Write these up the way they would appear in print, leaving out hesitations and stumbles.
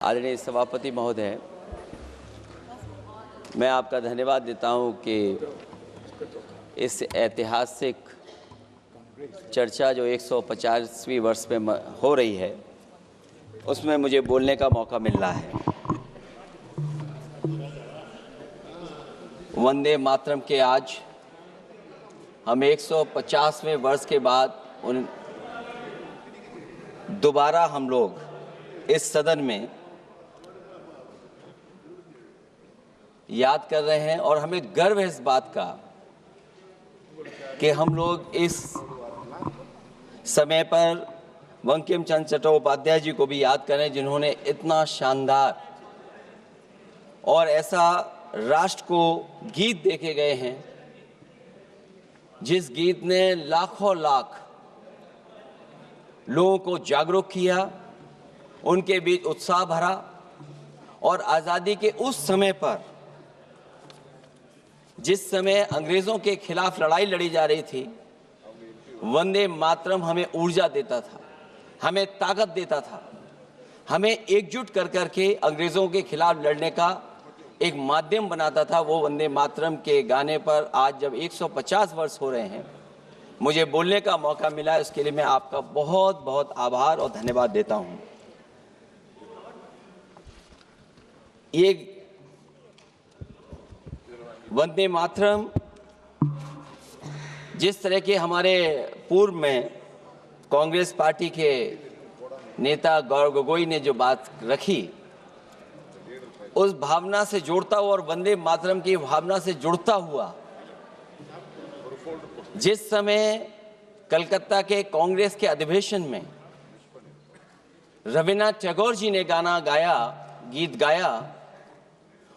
आदरणीय सभापति महोदय, मैं आपका धन्यवाद देता हूं कि इस ऐतिहासिक चर्चा जो 150वीं वर्ष में हो रही है उसमें मुझे बोलने का मौका मिल रहा है। वंदे मातरम के आज हम 150वें वर्ष के बाद दोबारा हम लोग इस सदन में याद कर रहे हैं और हमें गर्व है इस बात का कि हम लोग इस समय पर बंकिम चंद्र चट्टोपाध्याय जी को भी याद करें, जिन्होंने इतना शानदार और ऐसा राष्ट्र को गीत देके गए हैं जिस गीत ने लाखों लाख लोगों को जागरूक किया, उनके बीच उत्साह भरा और आज़ादी के उस समय पर जिस समय अंग्रेज़ों के खिलाफ लड़ाई लड़ी जा रही थी, वंदे मातरम हमें ऊर्जा देता था, हमें ताकत देता था, हमें एकजुट कर करके अंग्रेज़ों के खिलाफ लड़ने का एक माध्यम बनाता था। वो वंदे मातरम के गाने पर आज जब 150 वर्ष हो रहे हैं, मुझे बोलने का मौका मिला, इसके लिए मैं आपका बहुत बहुत आभार और धन्यवाद देता हूँ। ये वंदे मातरम जिस तरह के हमारे पूर्व में कांग्रेस पार्टी के नेता गौरव गोगोई ने जो बात रखी, उस भावना से जोड़ता हुआ और वंदे मातरम की भावना से जुड़ता हुआ जिस समय कलकत्ता के कांग्रेस के अधिवेशन में रविन्द्रनाथ टैगोर जी ने गीत गाया,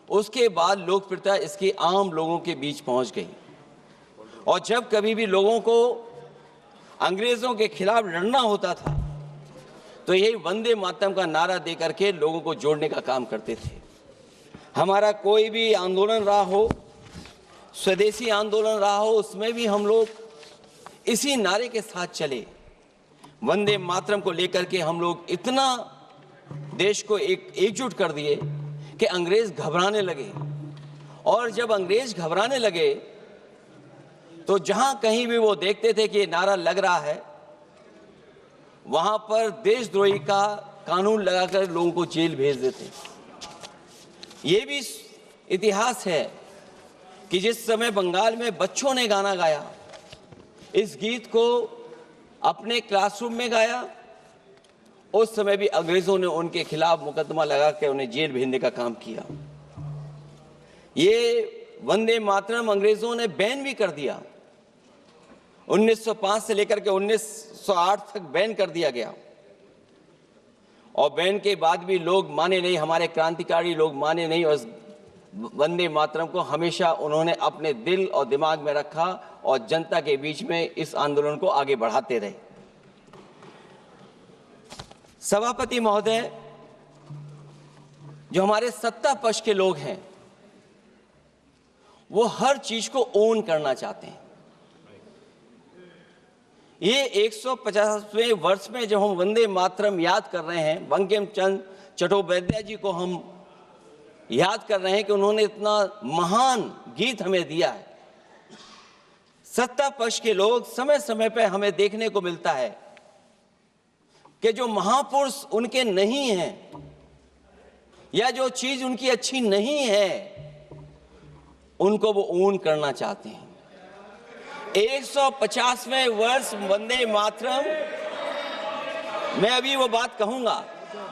उसके बाद लोकप्रियता इसकी आम लोगों के बीच पहुंच गई। और जब कभी भी लोगों को अंग्रेजों के खिलाफ लड़ना होता था तो यही वंदे मातरम का नारा दे करके लोगों को जोड़ने का काम करते थे। हमारा कोई भी आंदोलन रहा हो, स्वदेशी आंदोलन रहा हो, उसमें भी हम लोग इसी नारे के साथ चले। वंदे मातरम को लेकर के हम लोग इतना देश को एकजुट कर दिए कि अंग्रेज घबराने लगे। और जब अंग्रेज घबराने लगे तो जहां कहीं भी वो देखते थे कि ये नारा लग रहा है, वहां पर देशद्रोही का कानून लगाकर लोगों को जेल भेज देते। ये भी इतिहास है कि जिस समय बंगाल में बच्चों ने गाना गाया, इस गीत को अपने क्लासरूम में गाया, उस समय भी अंग्रेजों ने उनके खिलाफ मुकदमा लगा के उन्हें जेल भेजने का काम किया। ये वंदे मातरम अंग्रेजों ने बैन भी कर दिया। 1905 से लेकर के 1908 तक बैन कर दिया गया और बैन के बाद भी लोग माने नहीं, हमारे क्रांतिकारी लोग माने नहीं और वंदे मातरम को हमेशा उन्होंने अपने दिल और दिमाग में रखा और जनता के बीच में इस आंदोलन को आगे बढ़ाते रहे। सभापति महोदय, जो हमारे सत्ता पक्ष के लोग हैं वो हर चीज को ओन करना चाहते हैं। ये 150वें वर्ष में जब हम वंदे मातरम याद कर रहे हैं, बंकिम चंद्र चट्टोपाध्याय जी को हम याद कर रहे हैं कि उन्होंने इतना महान गीत हमें दिया है। सत्ता पक्ष के लोग समय समय पर हमें देखने को मिलता है कि जो महापुरुष उनके नहीं हैं या जो चीज उनकी अच्छी नहीं है, उनको वो ओन करना चाहते हैं। 150वें वर्ष वंदे मातरम, मैं अभी वो बात कहूंगा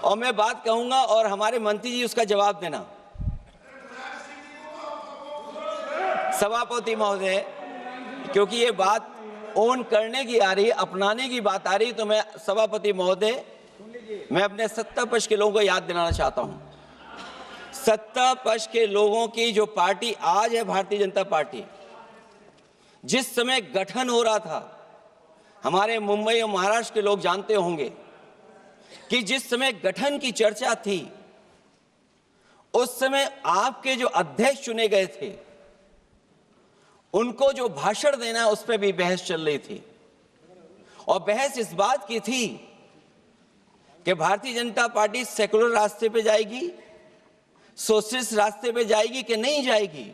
और मैं बात कहूंगा और हमारे मंत्री जी उसका जवाब देना। सभापति महोदय, क्योंकि ये बात ओन करने की आ रही है, अपनाने की बात आ रही है, तो मैं सभापति महोदय, मैं अपने सत्ता पक्ष के लोगों को याद दिलाना चाहता हूं। सत्ता पक्ष के लोगों की जो पार्टी आज है, भारतीय जनता पार्टी, जिस समय गठन हो रहा था, हमारे मुंबई और महाराष्ट्र के लोग जानते होंगे कि जिस समय गठन की चर्चा थी, उस समय आपके जो अध्यक्ष चुने गए थे, उनको जो भाषण देना है उस पर भी बहस चल रही थी। और बहस इस बात की थी कि भारतीय जनता पार्टी सेकुलर रास्ते पे जाएगी, सोशलिस्ट रास्ते पे जाएगी कि नहीं जाएगी।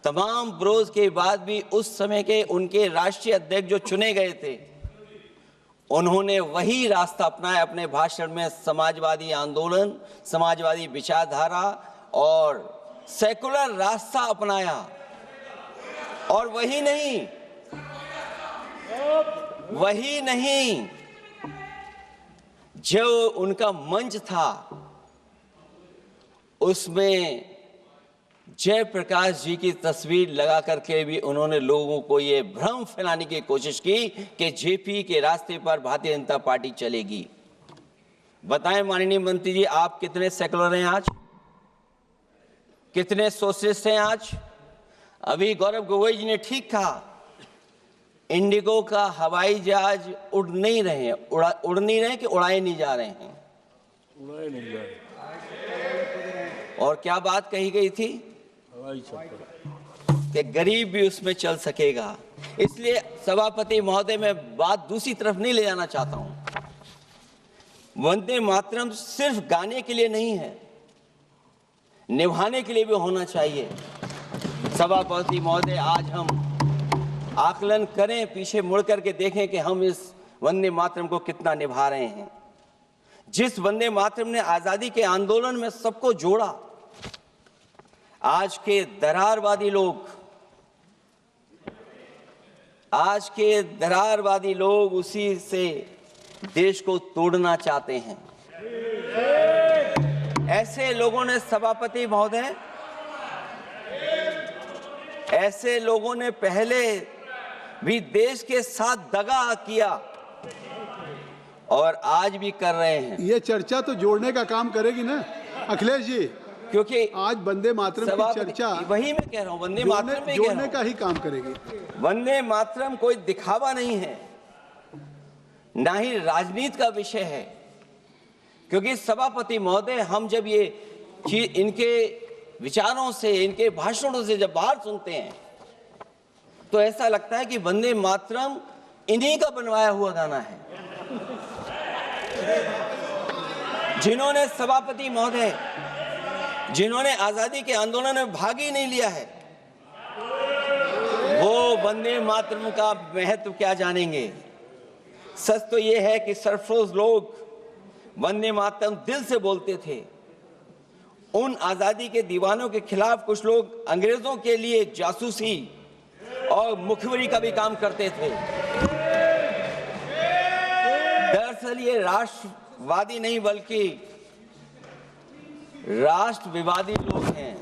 तमाम विरोध के बाद भी उस समय के उनके राष्ट्रीय अध्यक्ष जो चुने गए थे, उन्होंने वही रास्ता अपनाया। अपने भाषण में समाजवादी आंदोलन, समाजवादी विचारधारा और सेकुलर रास्ता अपनाया। और वही नहीं, जो उनका मंच था उसमें जयप्रकाश जी की तस्वीर लगा करके भी उन्होंने लोगों को ये भ्रम फैलाने की कोशिश की कि जेपी के रास्ते पर भारतीय जनता पार्टी चलेगी। बताएं माननीय मंत्री जी, आप कितने सेकुलर हैं आज, कितने सोशलिस्ट हैं आज? अभी गौरव गोगोई जी ने ठीक कहा, इंडिगो का हवाई जहाज उड़ नहीं रहे हैं, उड़ नहीं रहे कि उड़ाए नहीं जा रहे हैं? उड़ाए नहीं जा रहे। और क्या बात कही गई थी कि गरीब भी उसमें चल सकेगा। इसलिए सभापति महोदय, मैं बात दूसरी तरफ नहीं ले जाना चाहता हूं। वंदे मातरम सिर्फ गाने के लिए नहीं है, निभाने के लिए भी होना चाहिए। सभापति महोदय, आज हम आकलन करें, पीछे मुड़ करके देखें कि हम इस वंदे मातरम को कितना निभा रहे हैं। जिस वंदे मातरम ने आजादी के आंदोलन में सबको जोड़ा, आज के दरारवादी लोग उसी से देश को तोड़ना चाहते हैं। ऐसे लोगों ने, सभापति महोदय, ऐसे लोगों ने पहले भी देश के साथ दगा किया और आज भी कर रहे हैं। ये चर्चा तो जोड़ने का काम करेगी ना अखिलेश जी, क्योंकि आज वंदे मातरम की चर्चा, वही मैं कह रहा हूँ, वंदे मातरम में जोड़ने का ही काम करेगी। वंदे मातरम कोई दिखावा नहीं है, ना ही राजनीति का विषय है। क्योंकि सभापति महोदय, हम जब ये चीज इनके विचारों से, इनके भाषणों से जब बाहर सुनते हैं तो ऐसा लगता है कि वंदे मातरम इन्हीं का बनवाया हुआ गाना है। जिन्होंने, सभापति महोदय, जिन्होंने आजादी के आंदोलन में भाग ही नहीं लिया है, वो वंदे मातरम का महत्व क्या जानेंगे। सच तो ये है कि सरफरोश लोग वंदे मातरम दिल से बोलते थे। उन आजादी के दीवानों के खिलाफ कुछ लोग अंग्रेजों के लिए जासूसी और मुखबिरी का भी काम करते थे। दरअसल ये राष्ट्रवादी नहीं बल्कि राष्ट्र विवादी लोग हैं।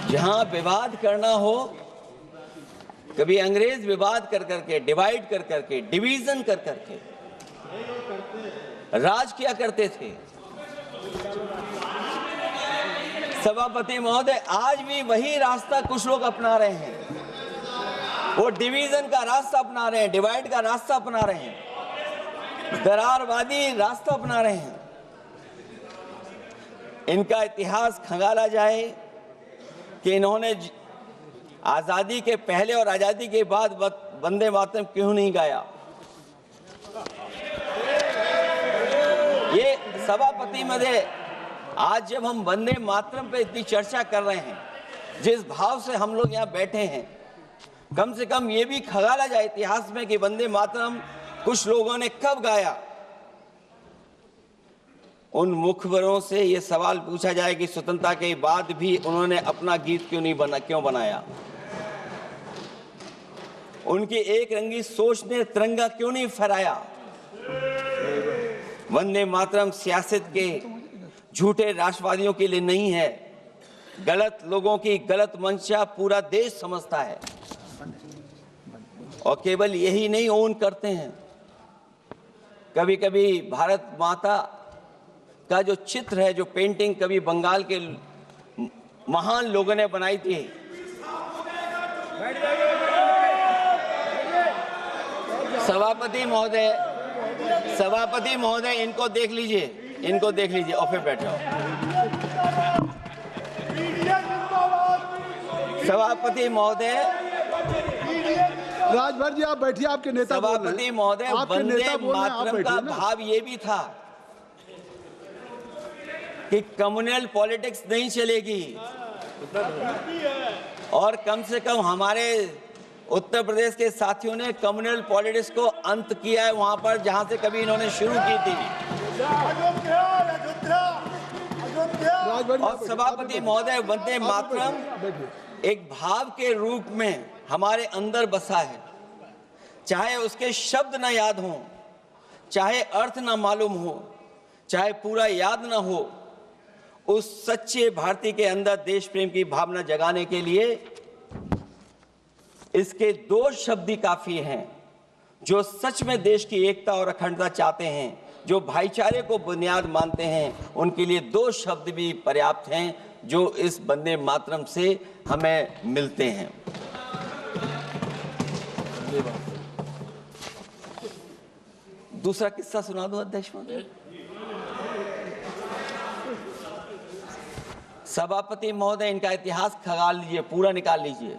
जहां विवाद करना हो, कभी अंग्रेज विवाद कर करके, डिवाइड कर करके, डिवीजन कर करके राज किया करते थे। सभापति महोदय, आज भी वही रास्ता कुछ लोग अपना रहे हैं। वो डिवीजन का रास्ता अपना रहे हैं, डिवाइड का रास्ता अपना रहे हैं, दरारवादी रास्ता अपना रहे हैं। इनका इतिहास खंगाला जाए कि इन्होंने आजादी के पहले और आजादी के बाद वंदे मातरम क्यों नहीं गाया। ये सभापति महोदय, आज जब हम वंदे मातरम पे इतनी चर्चा कर रहे हैं, जिस भाव से हम लोग यहाँ बैठे हैं, कम से कम ये भी खंगाला जाए इतिहास में कि वंदे मातरम कुछ लोगों ने कब गाया। उन मुखबरों से ये सवाल पूछा जाए कि स्वतंत्रता के बाद भी उन्होंने अपना गीत क्यों बनाया। उनकी एक रंगी सोच ने तिरंगा क्यों नहीं फहराया। वंदे मातरम सियासत के झूठे राष्ट्रवादियों के लिए नहीं है, गलत लोगों की गलत मंशा पूरा देश समझता है। और केवल यही नहीं ओन करते हैं, कभी कभी भारत माता का जो चित्र है, जो पेंटिंग कभी बंगाल के महान लोगों ने बनाई थी, सभापति महोदय इनको देख लीजिए और फिर बैठो। सभापति महोदय राजभर जी आप बैठिए, आपके नेता बोल रहे हैं। सभापति महोदय, आपके वंदे नेता बोल रहे हैं, आप मातरम का बैठिए ना। भाव ये भी था कि कम्युनल पॉलिटिक्स नहीं चलेगी, और कम से कम हमारे उत्तर प्रदेश के साथियों ने कम्युनल पॉलिटिक्स को अंत किया है वहां पर जहां से कभी इन्होंने शुरू की थी। राजभर जी, और आप सभापति बैठिए। महोदय, वंदे मातरम बैठिए। एक भाव के रूप में हमारे अंदर बसा है, चाहे उसके शब्द न याद हों, चाहे अर्थ न मालूम हो, चाहे पूरा याद न हो, उस सच्चे भारतीय के अंदर देश प्रेम की भावना जगाने के लिए इसके दो शब्द ही काफी हैं। जो सच में देश की एकता और अखंडता चाहते हैं, जो भाईचारे को बुनियाद मानते हैं, उनके लिए दो शब्द भी पर्याप्त हैं जो इस वंदे मातरम से हमें मिलते हैं। दूसरा किस्सा सुना दो अध्यक्ष महोदय। सभापति महोदय, इनका इतिहास खंगाल लीजिए, पूरा निकाल लीजिए।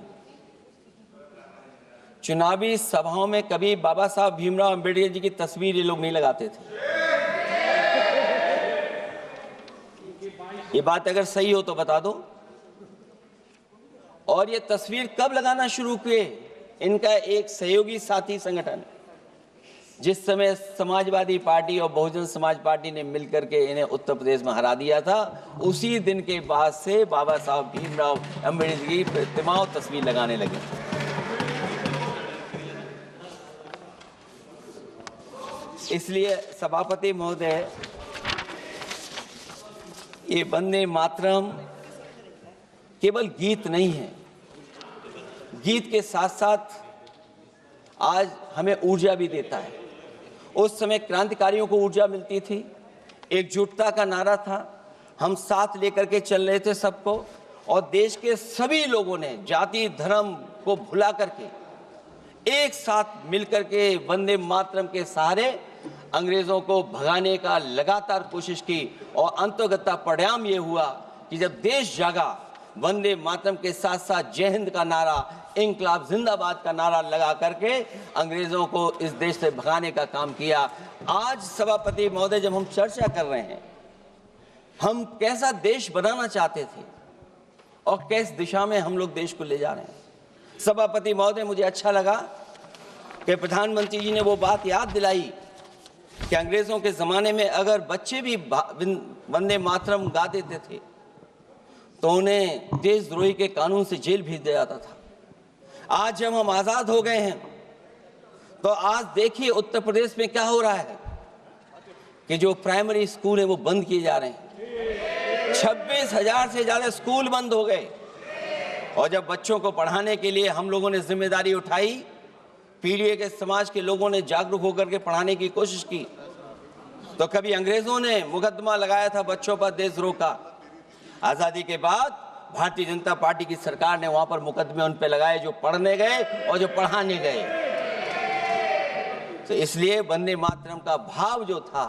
चुनावी सभाओं में कभी बाबा साहब भीमराव अंबेडकर जी की तस्वीर ये लोग नहीं लगाते थे। ये बात अगर सही हो तो बता दो। और ये तस्वीर कब लगाना शुरू किए? इनका एक सहयोगी साथी संगठन, जिस समय समाजवादी पार्टी और बहुजन समाज पार्टी ने मिलकर के इन्हें उत्तर प्रदेश में हरा दिया था, उसी दिन के बाद से बाबा साहब भीमराव अंबेडकर की प्रतिमा और तस्वीर लगाने लगे। इसलिए सभापति महोदय, ये वंदे मातरम केवल गीत नहीं है, गीत के साथ साथ आज हमें ऊर्जा भी देता है। उस समय क्रांतिकारियों को ऊर्जा मिलती थी, एकजुटता का नारा था, हम साथ लेकर के चल रहे थे सबको, और देश के सभी लोगों ने जाति धर्म को भुला करके एक साथ मिलकर के वंदे मातरम के सहारे अंग्रेजों को भगाने का लगातार कोशिश की। और अंततः परिणाम ये हुआ कि जब देश जागा, वंदे मातरम के साथ साथ जय हिंद का नारा, इंकलाब जिंदाबाद का नारा लगा करके अंग्रेजों को इस देश से भगाने का काम किया। आज सभापति महोदय, जब हम चर्चा कर रहे हैं, हम कैसा देश बनाना चाहते थे और किस दिशा में हम लोग देश को ले जा रहे हैं। सभापति महोदय, मुझे अच्छा लगा कि प्रधानमंत्री जी ने वो बात याद दिलाई कि अंग्रेजों के जमाने में अगर बच्चे भी वंदे मातरम गा देते थे तो उन्हें देशद्रोही के कानून से जेल भेज दिया जाता था। आज जब हम आजाद हो गए हैं तो आज देखिए उत्तर प्रदेश में क्या हो रहा है कि जो प्राइमरी स्कूल है वो बंद किए जा रहे हैं। 26,000 से ज्यादा स्कूल बंद हो गए। और जब बच्चों को पढ़ाने के लिए हम लोगों ने जिम्मेदारी उठाई, पीढ़ी के समाज के लोगों ने जागरूक होकर के पढ़ाने की कोशिश की, तो कभी अंग्रेजों ने मुकदमा लगाया था बच्चों पर देशद्रोह का। आजादी के बाद भारतीय जनता पार्टी की सरकार ने वहां पर मुकदमे उन पे लगाए जो पढ़ने गए और जो पढ़ाने गए। तो इसलिए वंदे मातरम का भाव जो था,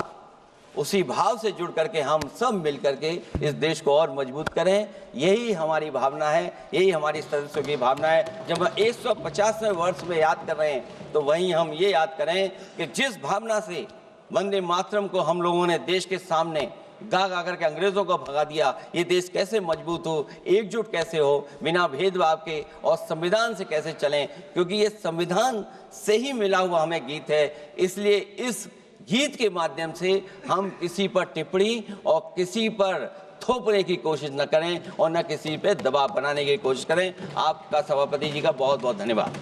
उसी भाव से जुड़ करके हम सब मिल करके इस देश को और मजबूत करें। यही हमारी भावना है, यही हमारी सदस्यों की भावना है। जब हम 150वें वर्ष में याद कर रहे हैं तो वहीं हम ये याद करें कि जिस भावना से वंदे मातरम को हम लोगों ने देश के सामने गा गा करके अंग्रेजों को भगा दिया, ये देश कैसे मजबूत हो, एकजुट कैसे हो, बिना भेदभाव के, और संविधान से कैसे चलें, क्योंकि ये संविधान से ही मिला हुआ हमें गीत है। इसलिए इस गीत के माध्यम से हम किसी पर टिप्पणी और किसी पर थोपने की कोशिश न करें और न किसी पे दबाव बनाने की कोशिश करें। आपका सभापति जी का बहुत बहुत धन्यवाद।